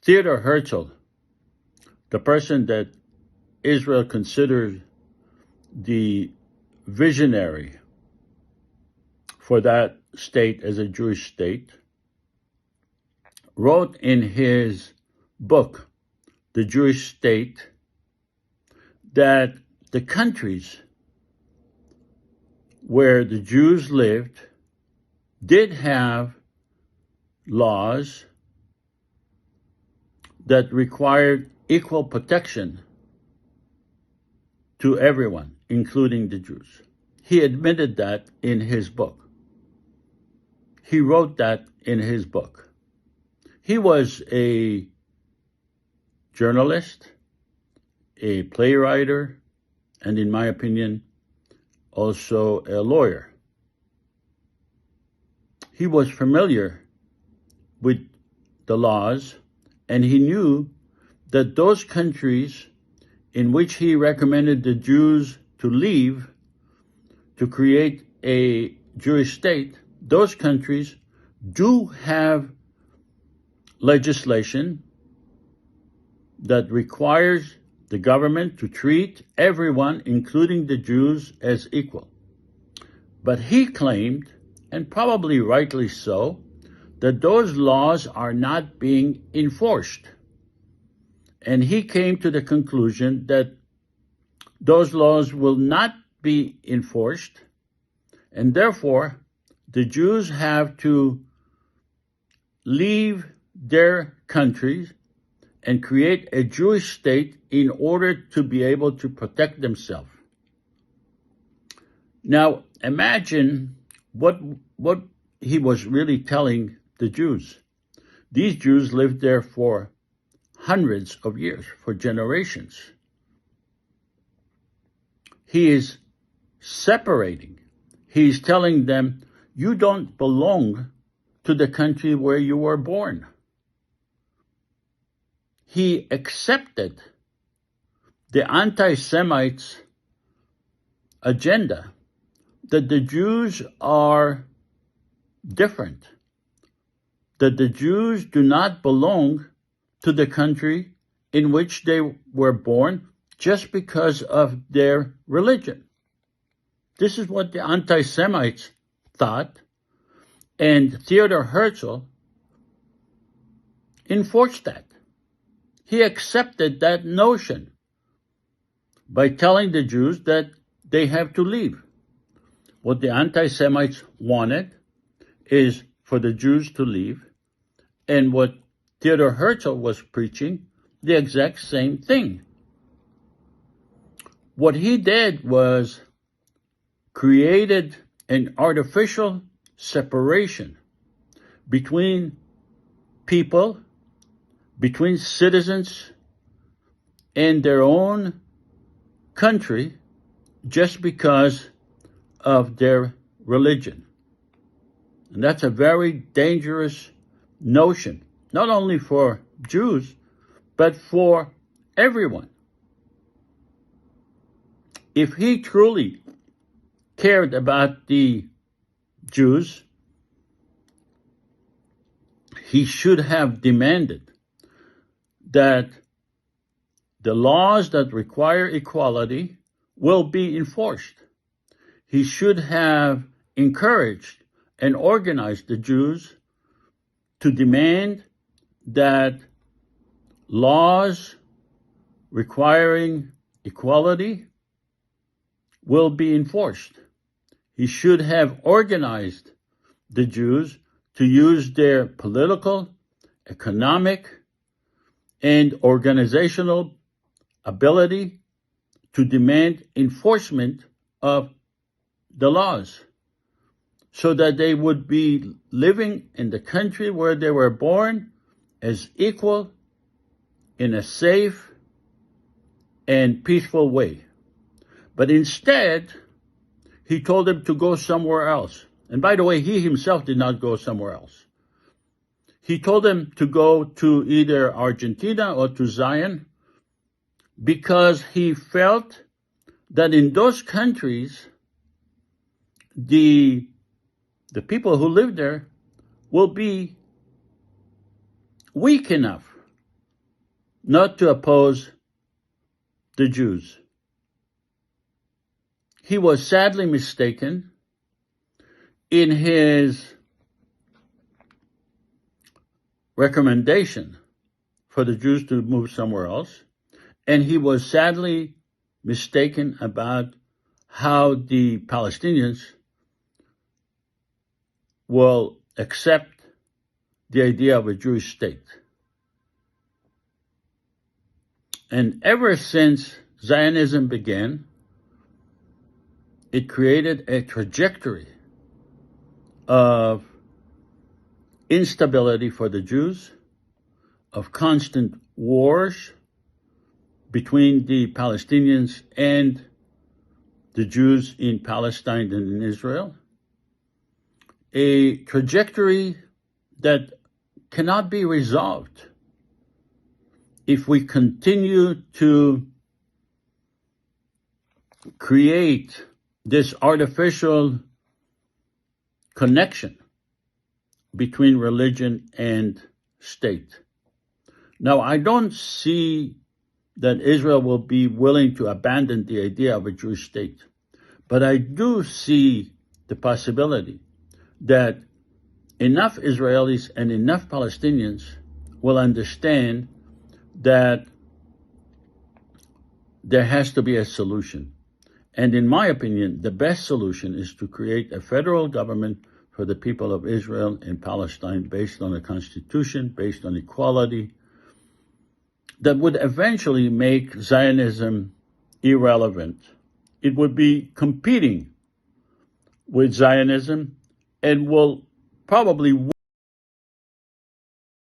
Theodor Herzl, the person that Israel considered the visionary for that state as a Jewish state, wrote in his book, The Jewish State, that the countries where the Jews lived did have laws that required equal protection to everyone, including the Jews. He admitted that in his book. He wrote that in his book. He was a journalist, a playwright, and in my opinion, also a lawyer. He was familiar with the laws, and he knew that those countries in which he recommended the Jews to leave to create a Jewish state, those countries do have legislation that requires the government to treat everyone, including the Jews, as equal. But he claimed, and probably rightly so, that those laws are not being enforced. And he came to the conclusion that those laws will not be enforced, and therefore the Jews have to leave their countries and create a Jewish state in order to be able to protect themselves. Now, imagine what he was really telling the Jews. These Jews lived there for hundreds of years, for generations. He is separating. He's telling them, you don't belong to the country where you were born. He accepted the anti-Semites' agenda that the Jews are different, that the Jews do not belong to the country in which they were born just because of their religion. This is what the anti-Semites thought, and Theodor Herzl enforced that. He accepted that notion by telling the Jews that they have to leave. What the anti-Semites wanted is for the Jews to leave, and what Theodor Herzl was preaching, the exact same thing. What he did was created an artificial separation between people, between citizens and their own country just because of their religion. And that's a very dangerous notion, not only for Jews, but for everyone. If he truly cared about the Jews, he should have demanded that the laws that require equality will be enforced. He should have encouraged and organized the Jews to demand that laws requiring equality will be enforced. He should have organized the Jews to use their political, economic, and organizational ability to demand enforcement of the laws so that they would be living in the country where they were born as equal in a safe and peaceful way. But instead, he told them to go somewhere else. And by the way, he himself did not go somewhere else. He told them to go to either Argentina or to Zion because he felt that in those countries, the people who live there will be weak enough not to oppose the Jews. He was sadly mistaken in his recommendation for the Jews to move somewhere else, and he was sadly mistaken about how the Palestinians will accept the idea of a Jewish state. And ever since Zionism began, it created a trajectory of instability for the Jews, of constant wars between the Palestinians and the Jews in Palestine and in Israel, a trajectory that cannot be resolved if we continue to create this artificial connection between religion and state. Now, I don't see that Israel will be willing to abandon the idea of a Jewish state, but I do see the possibility that enough Israelis and enough Palestinians will understand that there has to be a solution. And in my opinion, the best solution is to create a federal government for the people of Israel and Palestine based on a constitution, based on equality, that would eventually make Zionism irrelevant. It would be competing with Zionism and will probably